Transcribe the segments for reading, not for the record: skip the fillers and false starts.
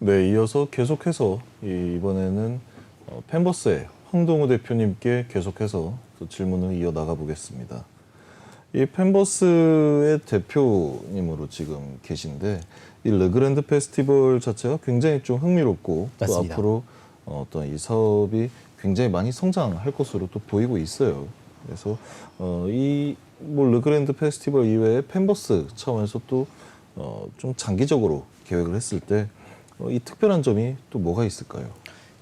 네, 이어서 계속해서 이번에는 펜버스의 황동우 대표님께 계속해서 또 질문을 이어나가 보겠습니다. 이 펜버스의 대표님으로 지금 계신데 이 르그랜드 페스티벌 자체가 굉장히 좀 흥미롭고 맞습니다. 또 앞으로 어떤 이 사업이 굉장히 많이 성장할 것으로 또 보이고 있어요. 그래서 이 뭐 르그랜드 페스티벌 이외에 펜버스 차원에서 또 좀 장기적으로 계획을 했을 때 이 특별한 점이 또 뭐가 있을까요?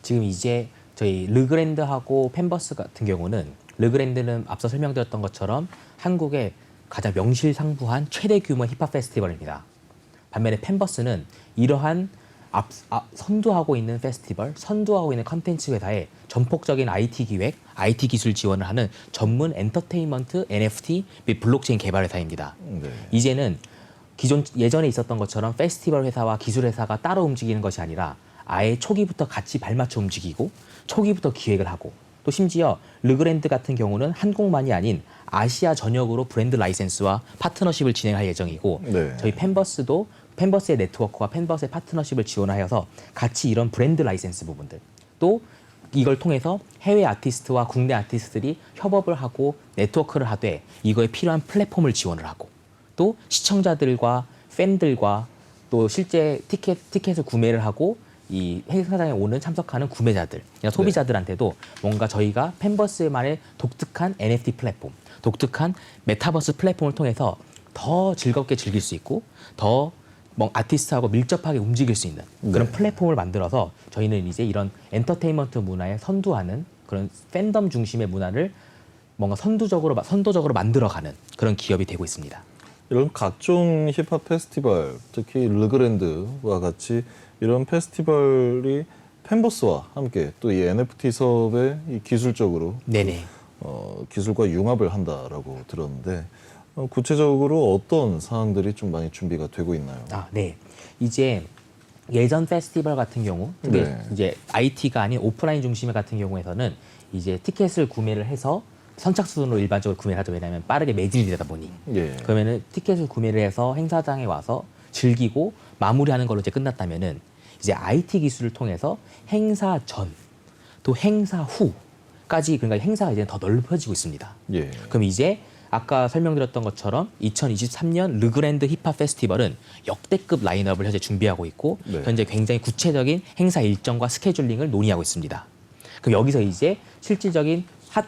지금 이제 저희 르그랜드하고 펜버스 같은 경우는 르그랜드는 앞서 설명드렸던 것처럼 한국의 가장 명실상부한 최대 규모 힙합 페스티벌입니다. 반면에 펜버스는 이러한 선두하고 있는 페스티벌, 선두하고 있는 컨텐츠 회사의 전폭적인 IT 기획, IT 기술 지원을 하는 전문 엔터테인먼트, NFT 및 블록체인 개발 회사입니다. 네. 이제는 예전에 있었던 것처럼 페스티벌 회사와 기술 회사가 따로 움직이는 것이 아니라 아예 초기부터 같이 발맞춰 움직이고 초기부터 기획을 하고 또 심지어 르그랜드 같은 경우는 한국만이 아닌 아시아 전역으로 브랜드 라이센스와 파트너십을 진행할 예정이고 네. 저희 펜버스도 펜버스의 네트워크와 펜버스의 파트너십을 지원하여서 같이 이런 브랜드 라이센스 부분들 또 이걸 통해서 해외 아티스트와 국내 아티스트들이 협업을 하고 네트워크를 하되 이거에 필요한 플랫폼을 지원을 하고 또 시청자들과 팬들과 또 실제 티켓을 구매를 하고 이 행사장에 오는 참석하는 구매자들, 소비자들한테도 뭔가 저희가 펜버스만의 독특한 NFT 플랫폼, 독특한 메타버스 플랫폼을 통해서 더 즐겁게 즐길 수 있고 더 아티스트하고 밀접하게 움직일 수 있는 그런 플랫폼을 만들어서 저희는 이제 이런 엔터테인먼트 문화에 선두하는 그런 팬덤 중심의 문화를 뭔가 선도적으로 만들어가는 그런 기업이 되고 있습니다. 이런 각종 힙합 페스티벌, 특히 르그랜드와 같이 이런 페스티벌이 펜버스와 함께 또 이 NFT 사업에 이 기술적으로 네네. 기술과 융합을 한다라고 들었는데 구체적으로 어떤 사항들이 좀 많이 준비가 되고 있나요? 네. 이제 예전 페스티벌 같은 경우, 특히 네. 이제 IT가 아닌 오프라인 중심의 같은 경우에서는 이제 티켓을 구매를 해서 선착순으로 일반적으로 구매를 하죠. 왜냐하면 빠르게 매진이 되다 보니. 예. 그러면은 티켓을 구매를 해서 행사장에 와서 즐기고 마무리하는 걸로 이제 끝났다면은 이제 IT 기술을 통해서 행사 전, 또 행사 후까지 그러니까 행사가 이제 더 넓어지고 있습니다. 예. 그럼 이제 아까 설명드렸던 것처럼 2023년 르그랜드 힙합 페스티벌은 역대급 라인업을 현재 준비하고 있고 네. 현재 굉장히 구체적인 행사 일정과 스케줄링을 논의하고 있습니다. 그럼 여기서 이제 실질적인 핫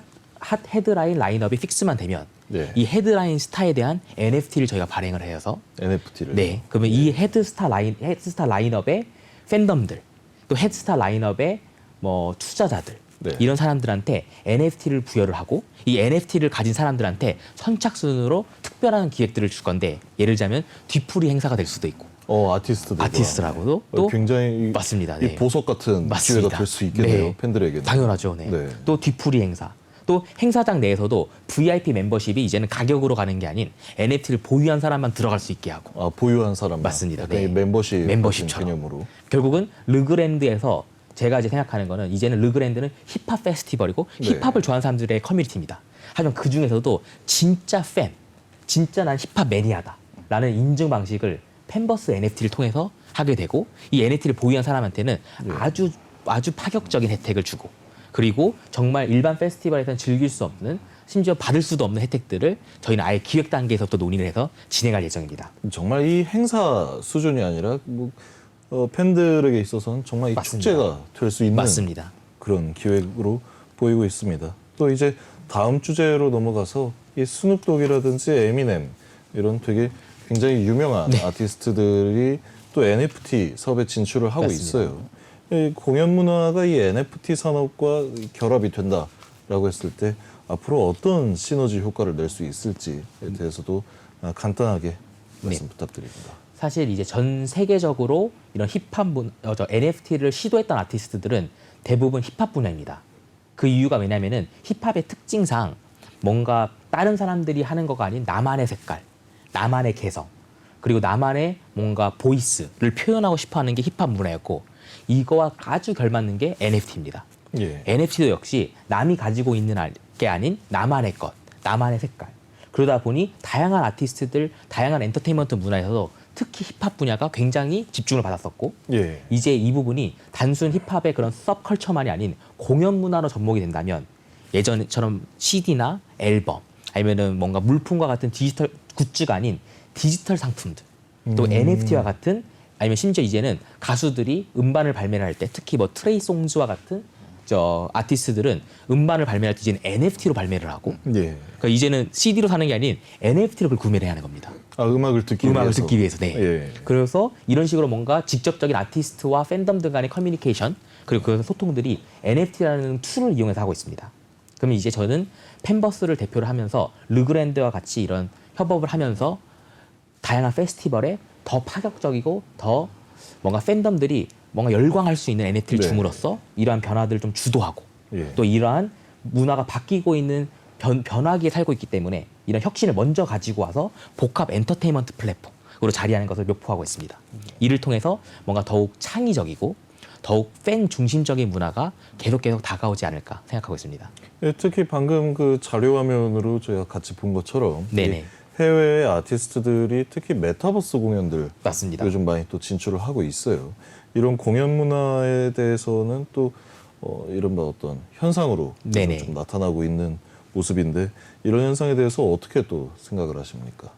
헤드라인 라인업이 픽스만 되면 네. 이 헤드라인 스타에 대한 NFT를 저희가 발행을 해서 NFT를. 네 그러면 이 헤드스타 라인업의 팬덤들 또 헤드스타 라인업의 뭐 투자자들 네. 이런 사람들한테 NFT를 부여를 하고 이 NFT를 가진 사람들한테 선착순으로 특별한 기획들을 줄 건데 예를 들자면 뒤풀이 행사가 될 수도 있고 아티스트라고도 또 굉장히 맞습니다. 이 보석 같은 맞습니다. 기회가 될 수 있겠네요. 네. 팬들에게는. 당연하죠. 네. 네. 또 뒤풀이 행사. 또 행사장 내에서도 VIP 멤버십이 이제는 가격으로 가는 게 아닌 NFT를 보유한 사람만 들어갈 수 있게 하고. 보유한 사람. 맞습니다. 약간 네. 이 멤버십처럼. 개념으로. 결국은 르그랜드에서 제가 이제 생각하는 거는 이제는 르그랜드는 힙합 페스티벌이고 네. 힙합을 좋아하는 사람들의 커뮤니티입니다. 하지만 그 중에서도 진짜 진짜 난 힙합 매니아다라는 인증 방식을 펜버스 NFT를 통해서 하게 되고 이 NFT를 보유한 사람한테는 아주 파격적인 혜택을 주고 그리고 정말 일반 페스티벌에서는 즐길 수 없는 심지어 받을 수도 없는 혜택들을 저희는 아예 기획 단계에서부터 논의를 해서 진행할 예정입니다. 정말 이 행사 수준이 아니라 뭐 팬들에게 있어서는 정말 이 맞습니다. 축제가 될 수 있는 맞습니다. 그런 기획으로 보이고 있습니다. 또 이제 다음 주제로 넘어가서 이 스눕독이라든지 에미넴 이런 되게 굉장히 유명한 아티스트들이 또 NFT 사업에 진출을 하고 맞습니다. 있어요. 이 공연 문화가 이 NFT 산업과 결합이 된다라고 했을 때 앞으로 어떤 시너지 효과를 낼 수 있을지에 대해서도 간단하게 말씀 부탁드립니다. 사실 이제 전 세계적으로 이런 NFT를 시도했던 아티스트들은 대부분 힙합 분야입니다. 그 이유가 왜냐면은 힙합의 특징상 뭔가 다른 사람들이 하는 거가 아닌 나만의 색깔, 나만의 개성, 그리고 나만의 뭔가 보이스를 표현하고 싶어 하는 게 힙합 문화였고 이거와 아주 결맞는 게 NFT입니다. 예. NFT도 역시 남이 가지고 있는 게 아닌 나만의 것, 나만의 색깔. 그러다 보니 다양한 아티스트들, 다양한 엔터테인먼트 문화에서도 특히 힙합 분야가 굉장히 집중을 받았었고 예. 이제 이 부분이 단순 힙합의 그런 서브컬처만이 아닌 공연 문화로 접목이 된다면 예전처럼 CD나 앨범 아니면은 뭔가 물품과 같은 디지털 굿즈가 아닌 디지털 상품들 또 NFT와 같은 아니면 심지어 이제는 가수들이 음반을 발매를 할 때 특히 뭐 트레이 송즈와 같은 저 아티스트들은 음반을 발매할 때 이제는 NFT로 발매를 하고 예. 그러니까 이제는 CD로 사는 게 아닌 NFT로 그걸 구매를 해야 하는 겁니다. 아, 음악을 듣기 위해서. 네. 예. 그래서 이런 식으로 뭔가 직접적인 아티스트와 팬덤들 간의 커뮤니케이션 그리고 그 소통들이 NFT라는 툴을 이용해서 하고 있습니다. 그러면 이제 저는 팬버스를 대표를 하면서 르그랜드와 같이 이런 협업을 하면서 다양한 페스티벌에 더 파격적이고 더 뭔가 팬덤들이 뭔가 열광할 수 있는 NFT를 네. 줌으로써 이러한 변화들을 좀 주도하고 예. 또 이러한 문화가 바뀌고 있는 변화기에 살고 있기 때문에 이런 혁신을 먼저 가지고 와서 복합 엔터테인먼트 플랫폼으로 자리하는 것을 묘포하고 있습니다. 이를 통해서 뭔가 더욱 창의적이고 더욱 팬 중심적인 문화가 계속 다가오지 않을까 생각하고 있습니다. 예, 특히 방금 그 자료 화면으로 저희가 같이 본 것처럼 네네. 이 해외의 아티스트들이 특히 메타버스 공연들 맞습니다. 요즘 많이 또 진출을 하고 있어요. 이런 공연 문화에 대해서는 또 이른바 어떤 현상으로 네네. 좀 나타나고 있는 모습인데 이런 현상에 대해서 어떻게 또 생각을 하십니까?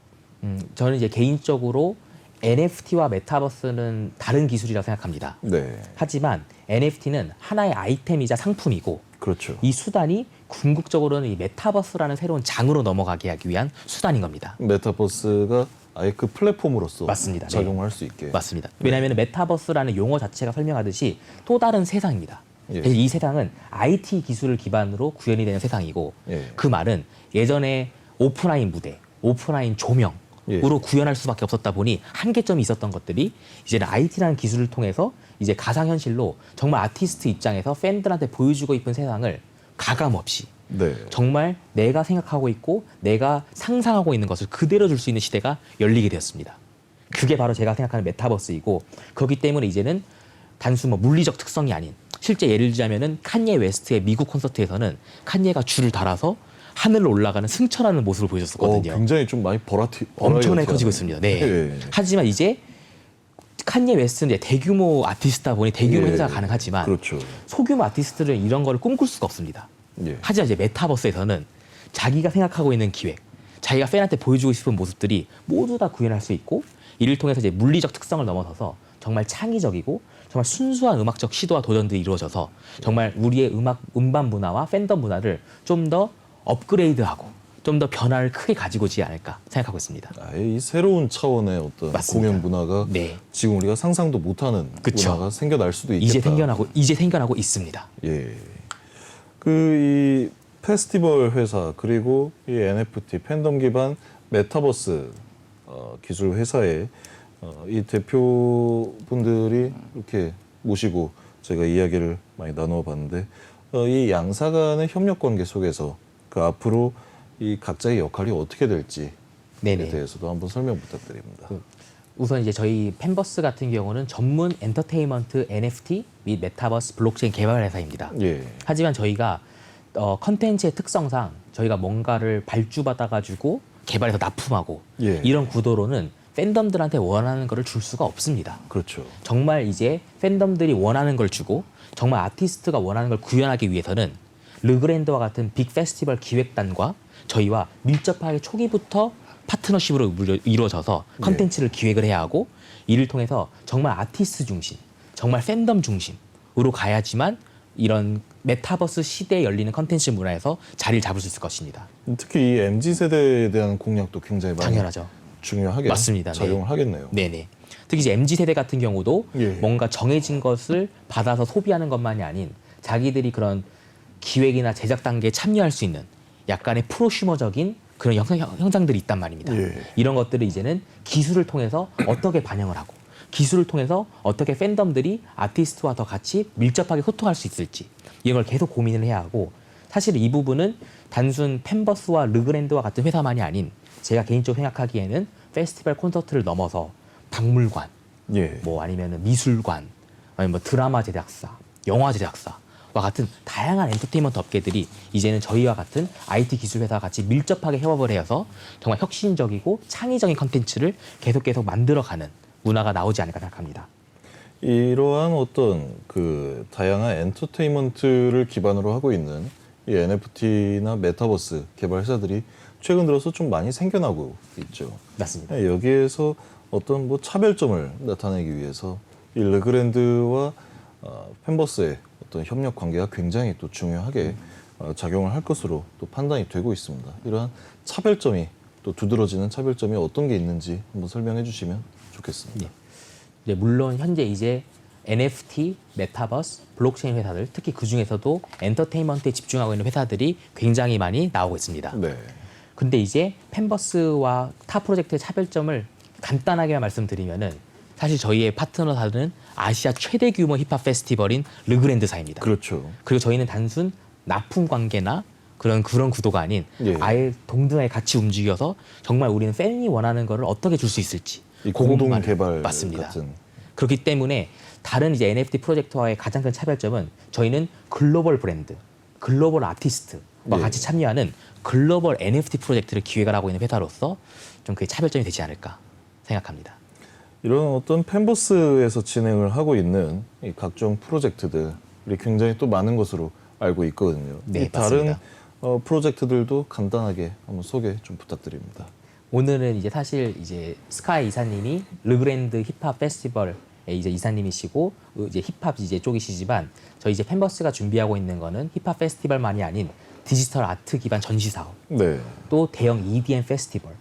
저는 이제 개인적으로 NFT와 메타버스는 다른 기술이라고 생각합니다. 네, 하지만 NFT는 하나의 아이템이자 상품이고 그렇죠. 이 수단이 궁극적으로는 이 메타버스라는 새로운 장으로 넘어가게 하기 위한 수단인 겁니다. 메타버스가 아예 그 플랫폼으로서 맞습니다. 네. 작용할 수 있게. 맞습니다. 왜냐하면 메타버스라는 용어 자체가 설명하듯이 또 다른 세상입니다. 예. 그래서 이 세상은 IT 기술을 기반으로 구현이 되는 세상이고 예. 그 말은 예전에 오프라인 무대, 오프라인 조명으로 예. 구현할 수밖에 없었다 보니 한계점이 있었던 것들이 이제는 IT라는 기술을 통해서 이제 가상현실로 정말 아티스트 입장에서 팬들한테 보여주고 싶은 세상을 가감 없이 네. 정말 내가 생각하고 있고 내가 상상하고 있는 것을 그대로 줄 수 있는 시대가 열리게 되었습니다. 그게 바로 제가 생각하는 메타버스이고 그렇기 때문에 이제는 단순 뭐 물리적 특성이 아닌 실제 예를 들자면은 칸예 웨스트의 미국 콘서트에서는 칸예가 줄을 달아서 하늘로 올라가는 승천하는 모습을 보여줬었거든요. 굉장히 좀 많이 엄청나게 커지고 있습니다. 네. 예. 하지만 이제 칸예 웨스트는 이제 대규모 아티스트다 보니 대규모 예. 행사가 가능하지만 그렇죠. 소규모 아티스트들은 이런 걸 꿈꿀 수가 없습니다. 예. 하지만 이제 메타버스에서는 자기가 생각하고 있는 기획, 자기가 팬한테 보여주고 싶은 모습들이 모두 다 구현할 수 있고 이를 통해서 이제 물리적 특성을 넘어서서 정말 창의적이고 정말 순수한 음악적 시도와 도전들이 이루어져서 정말 우리의 음반 문화와 팬덤 문화를 좀 더 업그레이드하고 좀 더 변화를 크게 가지고 오지 않을까 생각하고 있습니다. 아예 이 새로운 차원의 어떤 맞습니다. 공연 문화가 네. 지금 우리가 상상도 못하는 그쵸. 문화가 생겨날 수도 있겠다. 이제 생겨나고 있습니다. 예. 그 이 페스티벌 회사 그리고 이 NFT 팬덤 기반 메타버스 기술 회사의 이 대표분들이 이렇게 모시고 제가 이야기를 많이 나누어 봤는데 이 양사 간의 협력 관계 속에서 그 앞으로 이 각자의 역할이 어떻게 될지에 네네. 대해서도 한번 설명 부탁드립니다. 우선 이제 저희 팬버스 같은 경우는 전문 엔터테인먼트 NFT 및 메타버스 블록체인 개발 회사입니다. 예. 하지만 저희가 컨텐츠의 특성상 저희가 뭔가를 발주받아가지고 개발해서 납품하고 예. 이런 구도로는 팬덤들한테 원하는 거를 줄 수가 없습니다. 그렇죠. 정말 이제 팬덤들이 원하는 걸 주고 정말 아티스트가 원하는 걸 구현하기 위해서는 르그랜드와 같은 빅 페스티벌 기획단과 저희와 밀접하게 초기부터 파트너십으로 이루어져서 컨텐츠를 기획을 해야 하고 이를 통해서 정말 아티스트 중심, 정말 팬덤 중심으로 가야지만 이런 메타버스 시대에 열리는 컨텐츠 문화에서 자리를 잡을 수 있을 것입니다. 특히 이 MZ 세대에 대한 공략도 굉장히 많이 당연하죠. 중요하게 맞습니다. 네. 작용을 하겠네요. 네네. 특히 이제 MZ 세대 같은 경우도 예. 뭔가 정해진 것을 받아서 소비하는 것만이 아닌 자기들이 그런 기획이나 제작 단계에 참여할 수 있는 약간의 프로슈머적인 그런 형상들이 있단 말입니다. 예. 이런 것들을 이제는 기술을 통해서 어떻게 반영을 하고 기술을 통해서 어떻게 팬덤들이 아티스트와 더 같이 밀접하게 소통할 수 있을지 이런 걸 계속 고민을 해야 하고 사실 이 부분은 단순 팬버스와 르그랜드와 같은 회사만이 아닌 제가 개인적으로 생각하기에는 페스티벌 콘서트를 넘어서 박물관, 예. 뭐 아니면 미술관, 아니면 뭐 드라마 제작사, 영화 제작사 같은 다양한 엔터테인먼트 업계들이 이제는 저희와 같은 IT 기술 회사와 같이 밀접하게 협업을 해서 정말 혁신적이고 창의적인 컨텐츠를 계속 만들어가는 문화가 나오지 않을까 생각합니다. 이러한 어떤 그 다양한 엔터테인먼트를 기반으로 하고 있는 이 NFT나 메타버스 개발 회사들이 최근 들어서 좀 많이 생겨나고 있죠. 맞습니다. 여기에서 어떤 뭐 차별점을 나타내기 위해서 이 르그랜드와 펜버스의 어떤 협력 관계가 굉장히 또 중요하게 작용을 할 것으로 또 판단이 되고 있습니다. 이러한 차별점이 또 두드러지는 차별점이 어떤 게 있는지 한번 설명해 주시면 좋겠습니다. 네, 물론 현재 이제 NFT, 메타버스, 블록체인 회사들, 특히 그 중에서도 엔터테인먼트에 집중하고 있는 회사들이 굉장히 많이 나오고 있습니다. 네. 근데 이제 펜버스와 타 프로젝트의 차별점을 간단하게 말씀드리면은 사실 저희의 파트너사는 아시아 최대 규모 힙합 페스티벌인 르그랜드사입니다. 그렇죠. 그리고 저희는 단순 납품 관계나 그런 구도가 아닌 예. 아예 동등하게 같이 움직여서 정말 우리는 팬이 원하는 거를 어떻게 줄 수 있을지 이 공동 그것만을- 개발 맞습니다. 같은. 그렇기 때문에 다른 이제 NFT 프로젝트와의 가장 큰 차별점은 저희는 글로벌 브랜드, 글로벌 아티스트와 예. 같이 참여하는 글로벌 NFT 프로젝트를 기획을 하고 있는 회사로서 좀 그게 차별점이 되지 않을까 생각합니다. 이런 어떤 펜버스에서 진행을 하고 있는 이 각종 프로젝트들이 굉장히 또 많은 것으로 알고 있거든요. 네, 이 다른 맞습니다. 프로젝트들도 간단하게 한번 소개 좀 부탁드립니다. 오늘은 이제 사실 이제 스카이 이사님이 르그랜드 힙합 페스티벌의 이제 이사님이시고 이제 힙합 이제 쪽이시지만 저희 이제 펜버스가 준비하고 있는 거는 힙합 페스티벌만이 아닌 디지털 아트 기반 전시 사업, 네. 또 대형 EDM 페스티벌,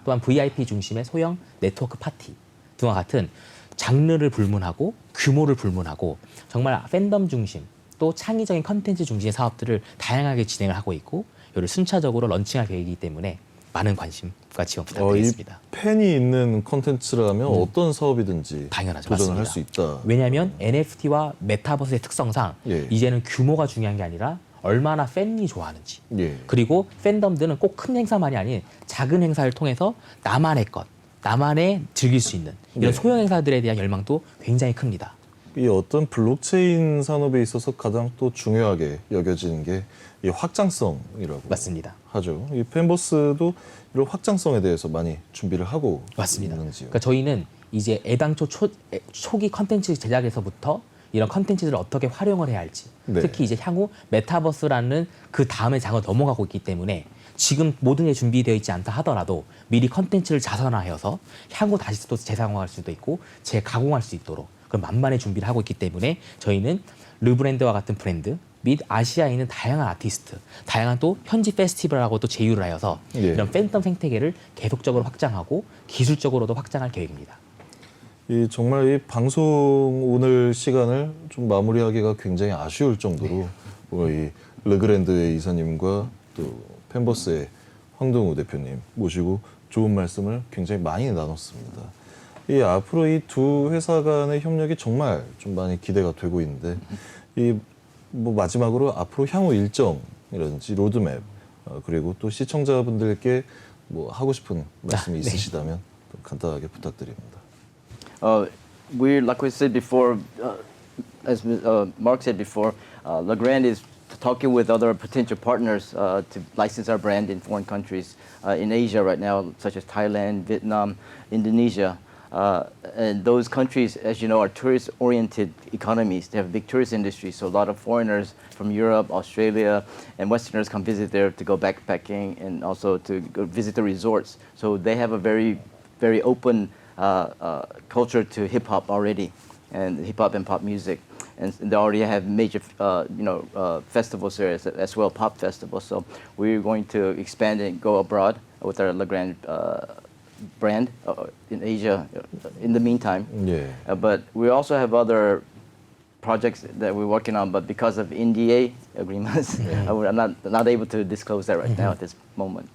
또한 VIP 중심의 소형 네트워크 파티 등과 같은 장르를 불문하고 규모를 불문하고 정말 팬덤 중심 또 창의적인 컨텐츠 중심의 사업들을 다양하게 진행을 하고 있고 이를 순차적으로 런칭할 계획이기 때문에 많은 관심과 지원 이 부탁드리겠습니다. 팬이 있는 콘텐츠라면 어떤 사업이든지 당연하죠. 도전을 맞습니다. 할 수 있다. 왜냐하면 NFT와 메타버스의 특성상 예. 이제는 규모가 중요한 게 아니라 얼마나 팬이 좋아하는지 예. 그리고 팬덤들은 꼭 큰 행사만이 아닌 작은 행사를 통해서 나만의 것, 나만의 즐길 수 있는 이런 네. 소형 행사들에 대한 열망도 굉장히 큽니다. 이 어떤 블록체인 산업에 있어서 가장 또 중요하게 여겨지는 게 이 확장성이라고 맞습니다. 하죠. 이 펜버스도 이런 확장성에 대해서 많이 준비를 하고 맞습니다. 있는지요. 그러니까 저희는 이제 애당초 초기 컨텐츠 제작에서부터 이런 컨텐츠들을 어떻게 활용을 해야 할지 네. 특히 이제 향후 메타버스라는 그 다음의 장을 넘어가고 있기 때문에 지금 모든 게 준비되어 있지 않다 하더라도 미리 컨텐츠를 자선화해서 향후 다시 또 재사용할 수도 있고 재가공할 수 있도록 그런 만반의 준비를 하고 있기 때문에 저희는 르브랜드와 같은 브랜드 및 아시아에 있는 다양한 아티스트, 다양한 또 현지 페스티벌하고 또 제휴를 하여서 예. 이런 팬덤 생태계를 계속적으로 확장하고 기술적으로도 확장할 계획입니다. 이 정말 이 방송 오늘 시간을 좀 마무리하기가 굉장히 아쉬울 정도로 오늘 이 르그랜드의 이사님과 또 펜버스의 황동우 대표님 모시고 좋은 말씀을 굉장히 많이 나눴습니다. 이 앞으로 이 두 회사 간의 협력이 정말 좀 많이 기대가 되고 있는데 이 뭐 마지막으로 앞으로 향후 일정이라든지 로드맵 그리고 또 시청자분들께 뭐 하고 싶은 말씀이 네. 있으시다면 좀 간단하게 부탁드립니다. Like we said before, as Mark said before, Legrand is talking with other potential partners to license our brand in foreign countries in Asia right now, such as Thailand, Vietnam, Indonesia. And those countries, as you know, are tourist-oriented economies. They have a big tourist industry, so a lot of foreigners from Europe, Australia, and Westerners come visit there to go backpacking and also to go visit the resorts. So they have a very, very open culture to hip hop already, and hip hop and pop music, and they already have major, festivals there as well, pop festivals. So we're going to expand and go abroad with our Legrand brand in Asia. In the meantime, 예. but we also have other projects that we're working on, but because of NDA agreements, I'm not able to disclose that right now at this moment.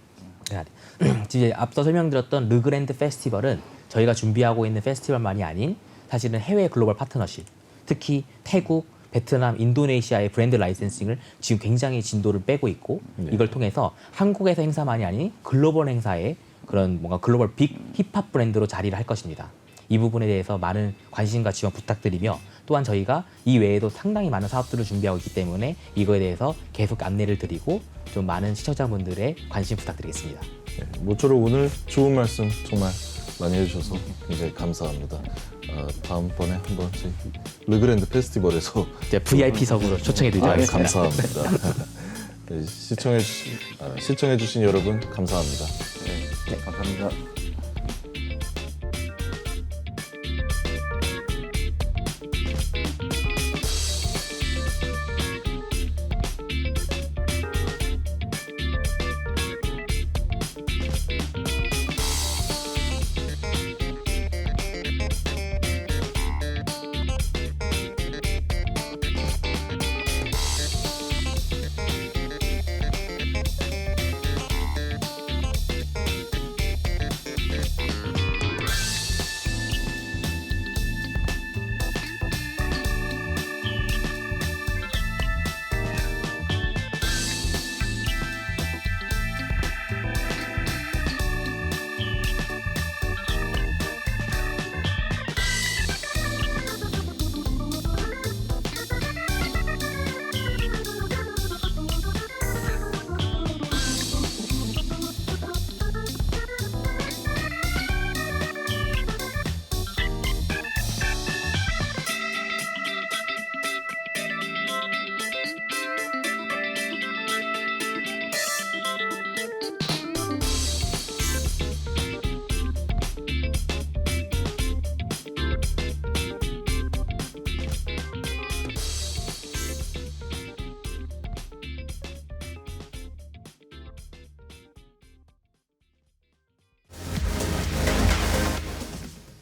이제 앞서 설명드렸던 르그랜드 페스티벌은 저희가 준비하고 있는 페스티벌만이 아닌 사실은 해외 글로벌 파트너십, 특히 태국, 베트남, 인도네시아의 브랜드 라이센싱을 지금 굉장히 진도를 빼고 있고 이걸 통해서 한국에서 행사만이 아닌 글로벌 행사에 그런 뭔가 글로벌 빅 힙합 브랜드로 자리를 할 것입니다. 이 부분에 대해서 많은 관심과 지원 부탁드리며 또한 저희가 이 외에도 상당히 많은 사업들을 준비하고 있기 때문에 이거에 대해서 계속 안내를 드리고 좀 많은 시청자분들의 관심 부탁드리겠습니다. 네, 모쪼록 오늘 좋은 말씀 정말 많이 해주셔서 굉장히 감사합니다. 다음번에 한번 저희 르그랜드 페스티벌에서 이제 VIP석으로 초청해 드리도록 하겠습니다. 감사합니다. 네, 시청해주신 여러분 감사합니다. 네, 감사합니다.